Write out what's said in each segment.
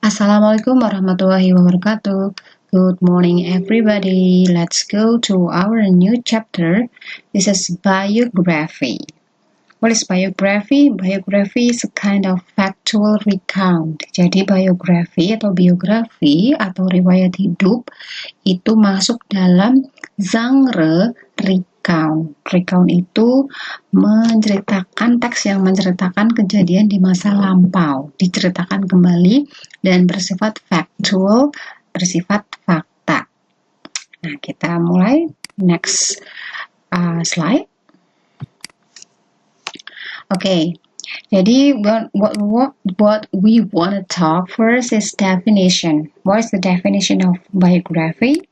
Assalamualaikum warahmatullahi wabarakatuh. Good morning, everybody. Let's go to our new chapter. This is biography. What is biography? Biography is a kind of factual recount. Jadi biografi atau riwayat hidup itu masuk dalam genre recount. Recount itu menceritakan teks yang menceritakan kejadian di masa lampau, diceritakan kembali dan bersifat factual, bersifat fakta. Nah, kita mulai. Next slide. Okay, jadi what we want to talk first is definition. What is the definition of biography?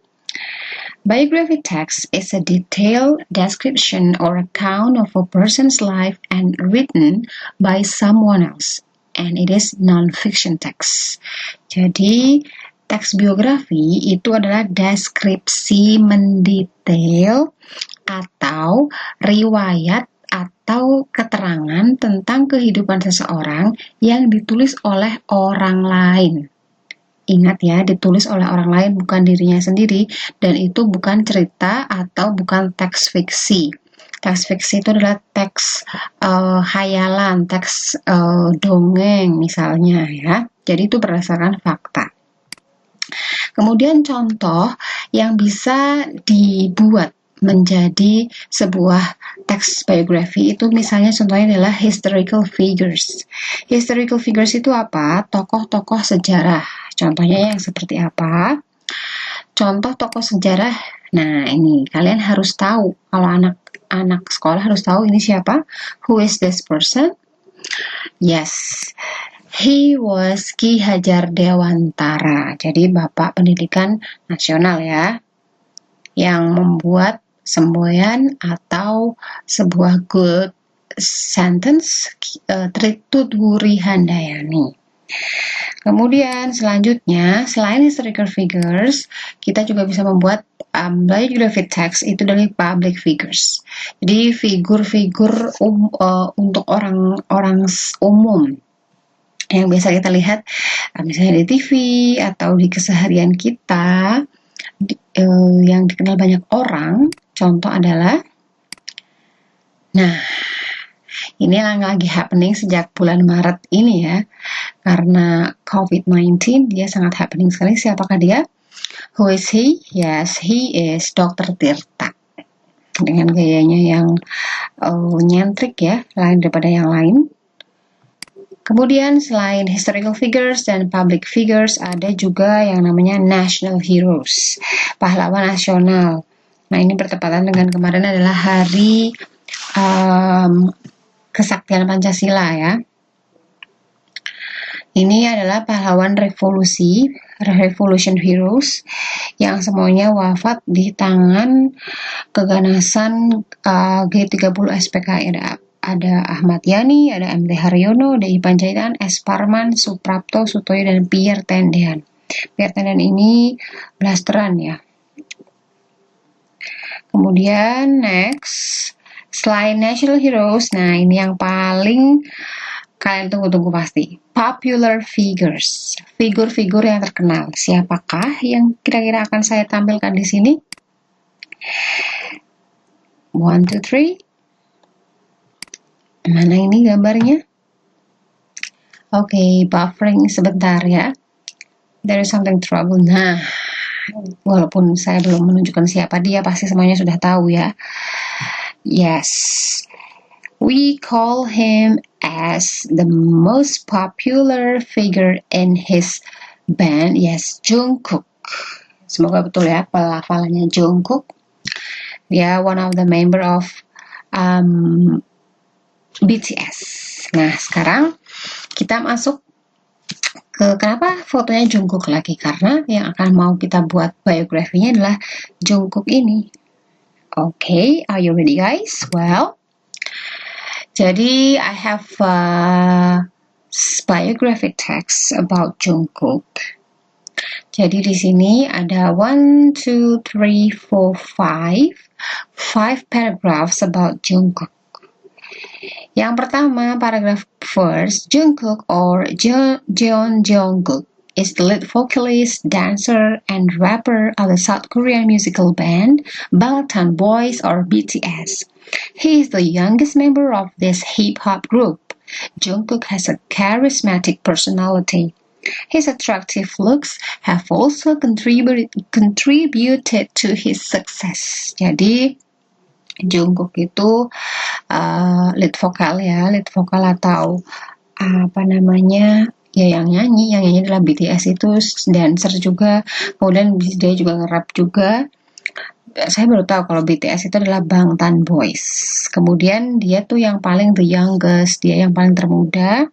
Biography text is a detailed description or account of a person's life and written by someone else, and it is non-fiction text. Jadi teks biografi itu adalah deskripsi mendetail atau riwayat atau keterangan tentang kehidupan seseorang yang ditulis oleh orang lain. Ingat ya, ditulis oleh orang lain, bukan dirinya sendiri, dan itu bukan cerita atau bukan teks fiksi. Teks fiksi itu adalah teks hayalan, teks dongeng misalnya ya. Jadi itu berdasarkan fakta. Kemudian contoh yang bisa dibuat menjadi sebuah teks biografi itu misalnya contohnya adalah historical figures. Historical figures itu apa? Tokoh-tokoh sejarah. Contohnya yang seperti apa? Contoh tokoh sejarah. Nah, ini kalian harus tahu. Kalau anak sekolah harus tahu ini siapa? Who is this person? Yes. He was Ki Hajar Dewantara. Jadi Bapak Pendidikan Nasional ya, yang membuat semboyan atau sebuah good sentence Tritutwuri Handayani. Kemudian selanjutnya, selain historical figures, kita juga bisa membuat biography text itu dari public figures. Jadi figur-figur untuk orang-orang umum yang biasa kita lihat misalnya di TV atau di keseharian kita yang dikenal banyak orang. Contoh adalah, nah ini yang lagi happening sejak bulan Maret ini ya, karena COVID-19 dia sangat happening sekali. Siapakah dia? Who is he? Yes, he is Dr. Tirta, dengan gayanya yang nyentrik ya, lain daripada yang lain. Kemudian selain historical figures dan public figures, ada juga yang namanya national heroes, pahlawan nasional. Nah, ini bertepatan dengan kemarin adalah hari kesaktian Pancasila ya. Ini adalah pahlawan revolution heroes yang semuanya wafat di tangan keganasan G30 SPKI. Ada Ahmad Yani, ada MT Haryono, D.I. Panjaitan, S. Parman, Suprapto, Sutoyo, dan Pierre Tendean. Pierre Tendean ini blasteran ya. Kemudian next, selain national heroes, nah ini yang paling kalian tunggu-tunggu pasti, popular figures, figur-figur yang terkenal. Siapakah yang kira-kira akan saya tampilkan di sini? 1, 2, 3. Mana ini gambarnya? Oke, buffering sebentar ya. There is something trouble. Nah, walaupun saya belum menunjukkan siapa dia, pasti semuanya sudah tahu ya. Yes, we call him as the most popular figure in his band. Yes, Jungkook. Semoga betul ya pelafalannya Jungkook. Dia one of the member of BTS. Nah, sekarang kita masuk ke kenapa fotonya Jungkook lagi, karena yang akan mau kita buat biografinya adalah Jungkook ini. Okay, are you ready guys? Well, jadi I have a biography text about Jungkook. Jadi di sini ada 1, 2, 3, 4, 5 paragraphs about Jungkook. Yang pertama, paragraph first, Jungkook or Jeon Jungkook is the lead vocalist, dancer, and rapper of the South Korean musical band Bangtan Boys or BTS. He is the youngest member of this hip-hop group. Jungkook has a charismatic personality. His attractive looks have also contributed to his success. Jadi Jungkook itu lead vokal atau apa namanya ya yang nyanyi adalah BTS itu dancer juga, kemudian dia juga nge-rap juga. Saya baru tahu kalau BTS itu adalah Bangtan Boys. Kemudian dia tuh yang paling the youngest, dia yang paling termuda.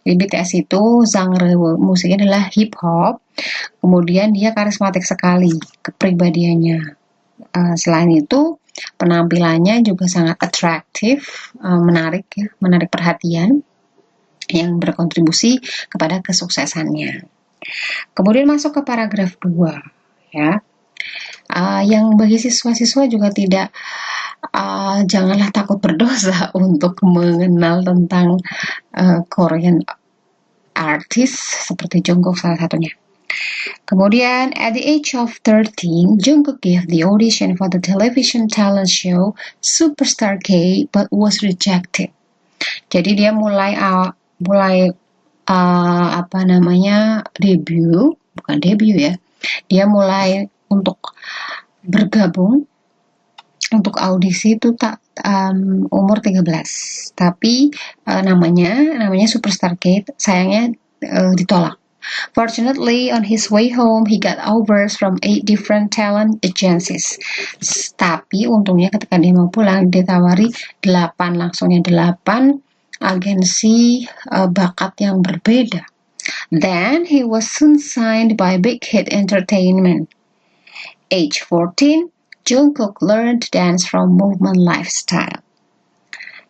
Jadi BTS itu genre musiknya adalah hip hop. Kemudian dia karismatik sekali kepribadiannya. Selain itu penampilannya juga sangat atraktif, menarik perhatian, yang berkontribusi kepada kesuksesannya. Kemudian masuk ke paragraf 2 ya. Yang bagi siswa-siswa juga tidak janganlah takut berdosa untuk mengenal tentang Korean artist seperti Jungkook salah satunya. Kemudian, at the age of 13, Jungkook gave the audition for the television talent show Superstar K, but was rejected. Jadi dia mulai debut ya. Dia mulai untuk bergabung untuk audisi itu umur 13. Tapi namanya Superstar K sayangnya ditolak. Fortunately, on his way home, he got offers from 8 different talent agencies. Tapi untungnya ketika dia mau pulang, ditawari 8 agensi bakat yang berbeda. Then, he was soon signed by Big Hit Entertainment. Age 14, Jungkook learned to dance from Movement Lifestyle.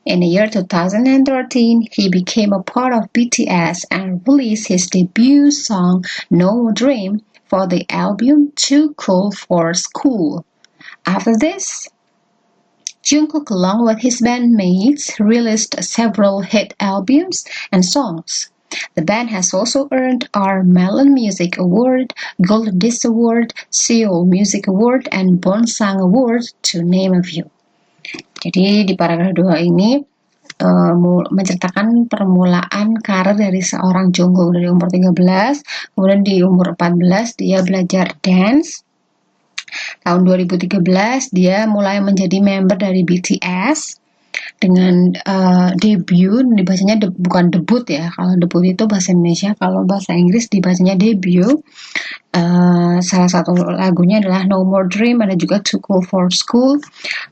In the year 2013, he became a part of BTS and released his debut song No More Dream for the album Too Cool for School. After this, Jungkook along with his bandmates released several hit albums and songs. The band has also earned our Melon Music Award, Golden Disc Award, Seoul Music Award, and Bonsang Award, to name a few. Jadi di paragraf 2 ini menceritakan permulaan karir dari seorang Jungkook dari umur 13, kemudian di umur 14 dia belajar dance. Tahun 2013 dia mulai menjadi member dari BTS dengan debut, dibacanya bukan debut ya, kalau debut itu bahasa Indonesia, kalau bahasa Inggris dibacanya debut. Salah satu lagunya adalah No More Dream, ada juga Too Cool for School.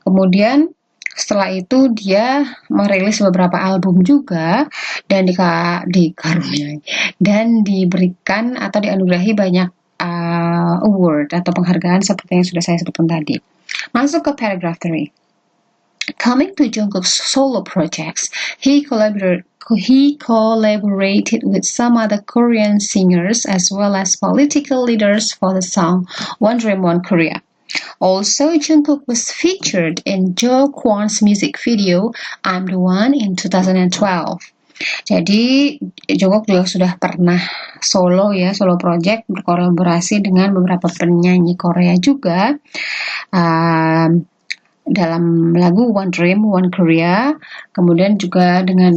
Kemudian setelah itu dia merilis beberapa album juga dan dikaruniai dan diberikan atau dianugerahi banyak award atau penghargaan seperti yang sudah saya sebutkan tadi. Masuk ke paragraph 3. Coming to Jungkook's solo projects, he collaborated with some other Korean singers as well as political leaders for the song One Dream One Korea. Also, Jungkook was featured in Jo Kwon's music video I'm the One in 2012. Jadi Jungkook juga sudah pernah solo project, berkolaborasi dengan beberapa penyanyi Korea juga dalam lagu One Dream One Korea, kemudian juga dengan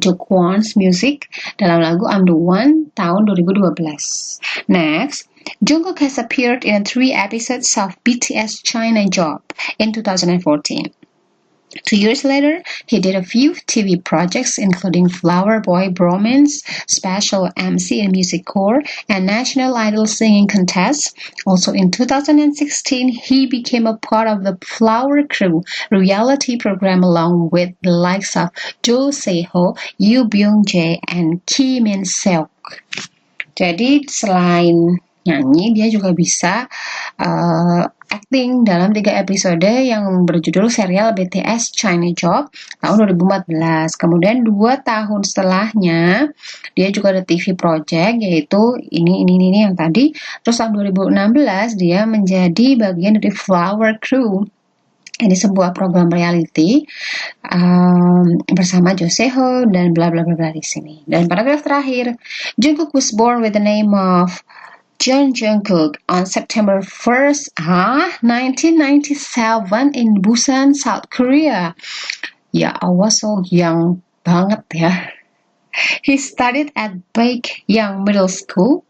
Jo Kwon's music dalam lagu I'm the One tahun 2012. Next, Jungkook has appeared in 3 episodes of BTS China Job in 2014. 2 years later, he did a few TV projects including Flower Boy Bromance, Special MC in Music Core, and National Idol Singing Contest. Also in 2016, he became a part of the Flower Crew reality program along with the likes of Jo Se-ho, Yoo Byung-jae, and Kim Min-seok. Jadi selain nyanyi, dia juga bisa acting dalam 3 episode yang berjudul serial BTS China Job tahun 2014. Kemudian 2 tahun setelahnya dia juga ada TV project, yaitu ini yang tadi. Terus tahun 2016 dia menjadi bagian dari Flower Crew Ini sebuah program reality bersama Jo Se-ho dan bla bla bla bla di sini. Dan paragraf terakhir, Jungkook was born with the name of John Jungkook on September 1st, 1997 in Busan, South Korea. Ya, I was so young banget ya. He studied at Baekhyang Middle School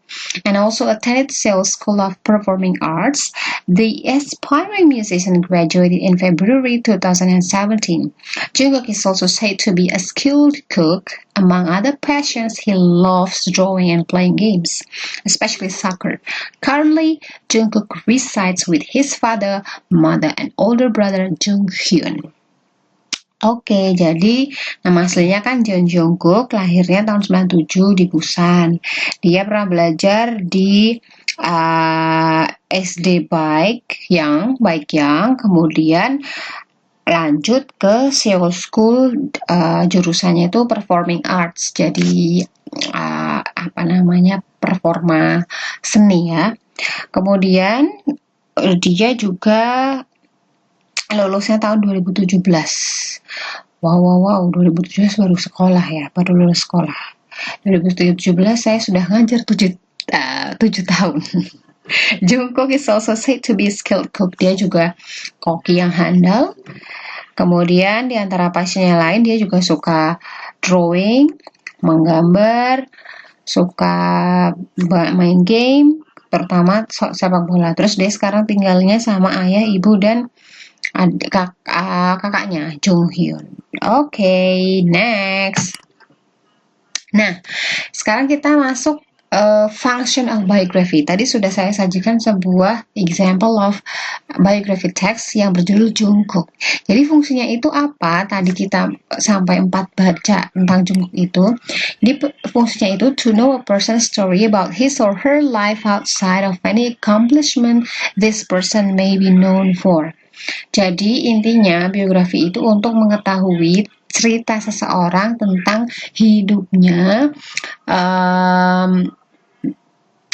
and also attended Seoul School of Performing Arts. The aspiring musician graduated in February 2017. Jungkook is also said to be a skilled cook. Among other passions, he loves drawing and playing games, especially soccer. Currently, Jungkook resides with his father, mother, and older brother Jung Hyun. Oke, jadi nama aslinya kan Jeon Jungkook, lahirnya tahun 97 di Busan. Dia pernah belajar di SD Baekhyang, kemudian lanjut ke Seoul School, jurusannya itu Performing Arts. Jadi performa seni ya. Kemudian dia juga lulusnya tahun 2017. Wow, 2017 baru sekolah ya, baru lulus sekolah. 2017 saya sudah ngajar 7 tahun. Jungkook is also said to be a skilled cook. Dia juga koki yang handal. Kemudian di antara passionnya lain, dia juga suka drawing, menggambar, suka main game, terutama sepak bola. Terus dia sekarang tinggalnya sama ayah, ibu, dan kakaknya Jung Hyun. Oke, next. Nah, sekarang kita masuk function of biography. Tadi sudah saya sajikan sebuah example of biography text yang berjudul Jungkook. Jadi fungsinya itu apa? Tadi kita sampai 4 baca tentang Jungkook itu. Jadi fungsinya itu to know a person's story about his or her life outside of any accomplishment this person may be known for. Jadi intinya biografi itu untuk mengetahui cerita seseorang tentang hidupnya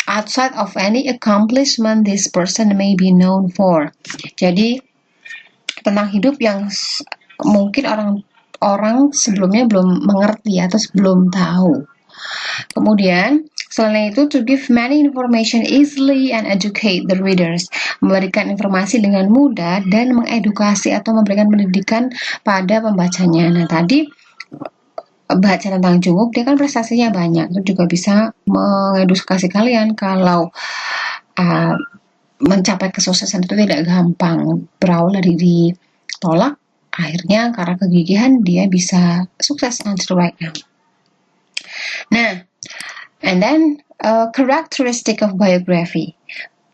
outside of any accomplishment this person may be known for. Jadi tentang hidup yang mungkin orang sebelumnya belum mengerti atau belum tahu. Kemudian selain itu, to give many information easily and educate the readers, memberikan informasi dengan mudah dan mengedukasi atau memberikan pendidikan pada pembacanya. Nah, tadi baca tentang Jungkook, dia kan prestasinya banyak, itu juga bisa mengedukasi kalian kalau mencapai kesuksesan itu tidak gampang. Berawal dari ditolak, akhirnya karena kegigihan dia bisa sukses until right now. Nah, and then characteristic of biography.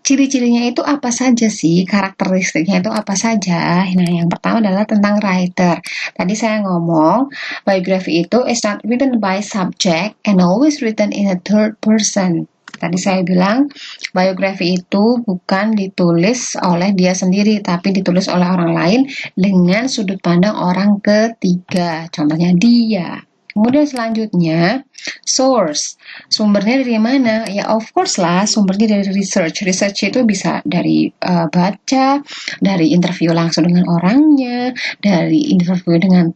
Ciri-cirinya itu apa saja sih? Karakteristiknya itu apa saja? Nah, yang pertama adalah tentang writer. Tadi saya ngomong, biography itu is not written by subject and always written in a third person. Tadi saya bilang, biografi itu bukan ditulis oleh dia sendiri, tapi ditulis oleh orang lain dengan sudut pandang orang ketiga. Contohnya dia. Kemudian selanjutnya, source. Sumbernya dari mana? Ya, of course lah, sumbernya dari research. Research itu bisa dari baca, dari interview langsung dengan orangnya, dari interview dengan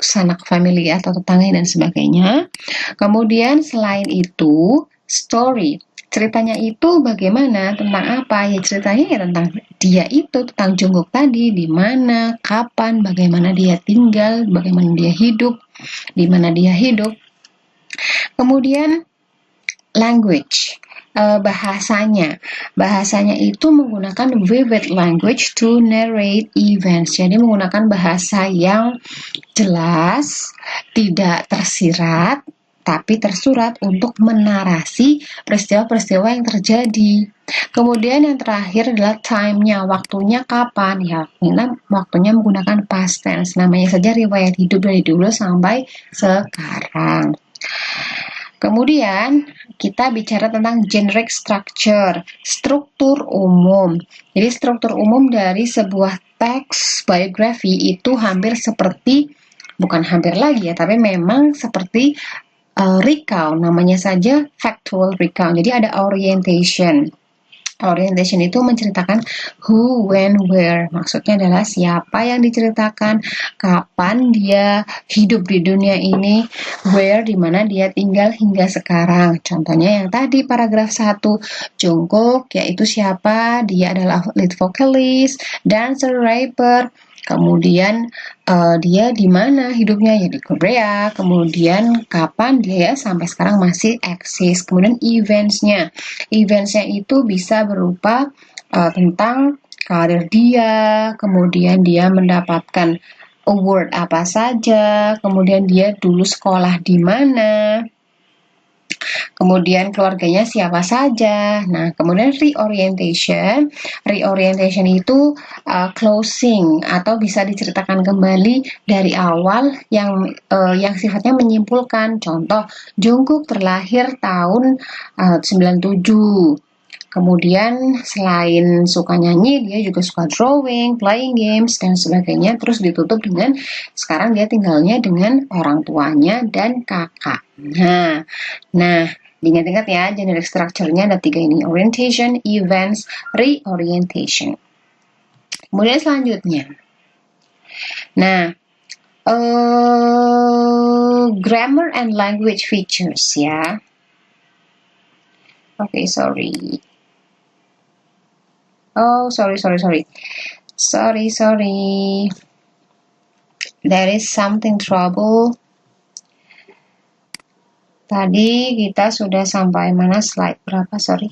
sanak family atau tetangga dan sebagainya. Kemudian selain itu, story. Ceritanya itu bagaimana, tentang apa? Ya ceritanya ya tentang dia itu, tentang Jungkook tadi, di mana, kapan, bagaimana dia tinggal, bagaimana dia hidup, di mana dia hidup. Kemudian language, bahasanya itu menggunakan vivid language to narrate events. Jadi menggunakan bahasa yang jelas, tidak tersirat, tapi tersurat untuk menarasi peristiwa-peristiwa yang terjadi. Kemudian yang terakhir adalah time-nya, waktunya kapan ya. Waktunya menggunakan past tense, namanya saja riwayat hidup dari dulu sampai sekarang. Kemudian kita bicara tentang generic structure, struktur umum. Jadi struktur umum dari sebuah teks biografi itu hampir seperti, bukan hampir lagi ya, tapi memang seperti recount, namanya saja factual recount. Jadi ada orientation, Orientation itu menceritakan who, when, where. Maksudnya adalah siapa yang diceritakan, kapan dia hidup di dunia ini, where, di mana dia tinggal hingga sekarang. Contohnya yang tadi paragraf 1, Jungkook, yaitu siapa? Dia adalah lead vocalist, dancer, rapper. Kemudian dia di mana hidupnya, ya di Korea. Kemudian kapan dia sampai sekarang masih eksis. Kemudian eventsnya itu bisa berupa tentang karir dia, kemudian dia mendapatkan award apa saja, kemudian dia dulu sekolah di mana, kemudian keluarganya siapa saja. Nah, kemudian reorientation itu closing atau bisa diceritakan kembali dari awal yang sifatnya menyimpulkan. Contoh, Jungkook terlahir tahun 97. Kemudian selain suka nyanyi, dia juga suka drawing, playing games, dan sebagainya. Terus ditutup dengan sekarang dia tinggalnya dengan orang tuanya dan kakaknya. Nah, diingat-ingat ya, generic structure-nya ada 3 ini. Orientation, events, reorientation. Kemudian selanjutnya. Nah, grammar and language features ya. Okay, sorry. Oh, sorry. There is something trouble. Tadi kita sudah sampai mana, slide berapa, sorry.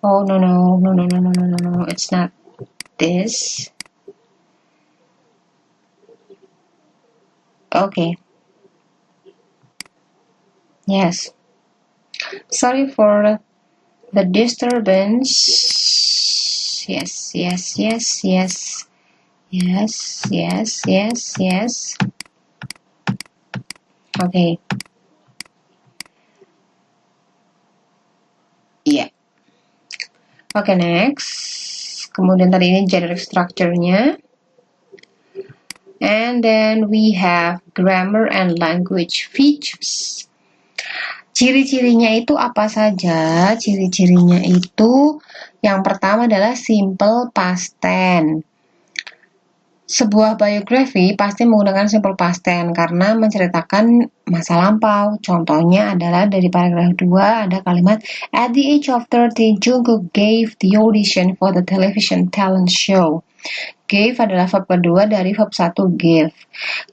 Oh, no, it's not this. Okay. Yes. Sorry for the disturbance. Yes. Okay. Yeah. Okay, next. Kemudian tadi ini generic structure-nya. And then we have grammar and language features. Ciri-cirinya itu apa saja? Ciri-cirinya itu yang pertama adalah simple past tense. Sebuah biografi pasti menggunakan simple past tense karena menceritakan masa lampau. Contohnya adalah dari paragraf 2 ada kalimat at the age of 30, Jungkook gave the audition for the television talent show. Gave adalah verb kedua dari verb 1 give.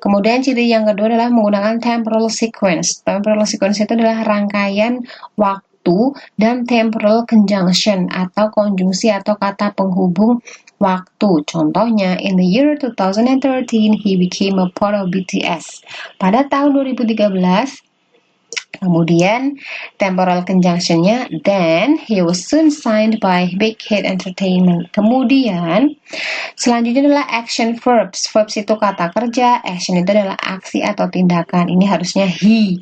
Kemudian ciri yang kedua adalah menggunakan temporal sequence. Temporal sequence itu adalah rangkaian waktu dan temporal conjunction atau konjungsi atau kata penghubung waktu. Contohnya, in the year 2013, he became a part of BTS. Pada tahun 2013, kemudian temporal conjunction-nya then he was soon signed by Big Hit Entertainment. Kemudian selanjutnya adalah action verbs. Verbs itu kata kerja, action itu adalah aksi atau tindakan. Ini harusnya he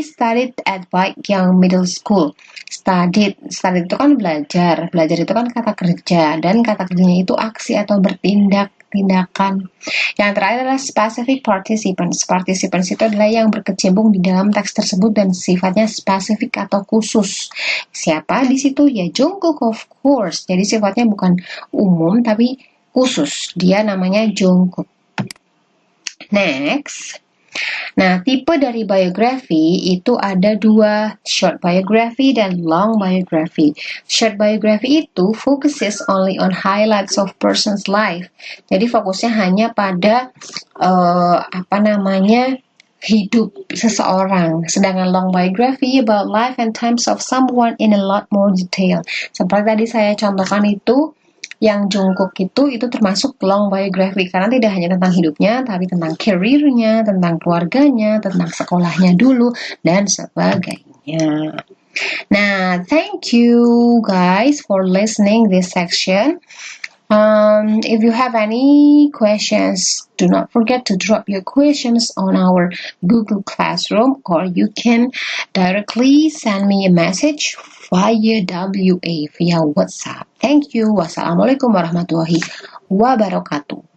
studied at Baekhyang Middle School. Studied itu kan belajar itu kan kata kerja, dan kata kerjanya itu aksi atau tindakan. Yang terakhir adalah specific participants. Participants itu adalah yang berkecimpung di dalam teks tersebut dan sifatnya spesifik atau khusus. Siapa di situ? Ya Jungkook, of course. Jadi sifatnya bukan umum tapi khusus. Dia namanya Jungkook. Next. Nah, tipe dari biografi itu ada 2, short biography dan long biography. Short biography itu focuses only on highlights of person's life. Jadi fokusnya hanya pada hidup seseorang. Sedangkan long biography about life and times of someone in a lot more detail. Seperti tadi saya contohkan itu, yang Jungkook itu termasuk long biography karena tidak hanya tentang hidupnya tapi tentang karirnya, tentang keluarganya, tentang sekolahnya dulu dan sebagainya. Nah, thank you guys for listening this section. If you have any questions, do not forget to drop your questions on our Google Classroom, or you can directly send me a message via WA, via WhatsApp. Thank you. Wassalamualaikum warahmatullahi wabarakatuh.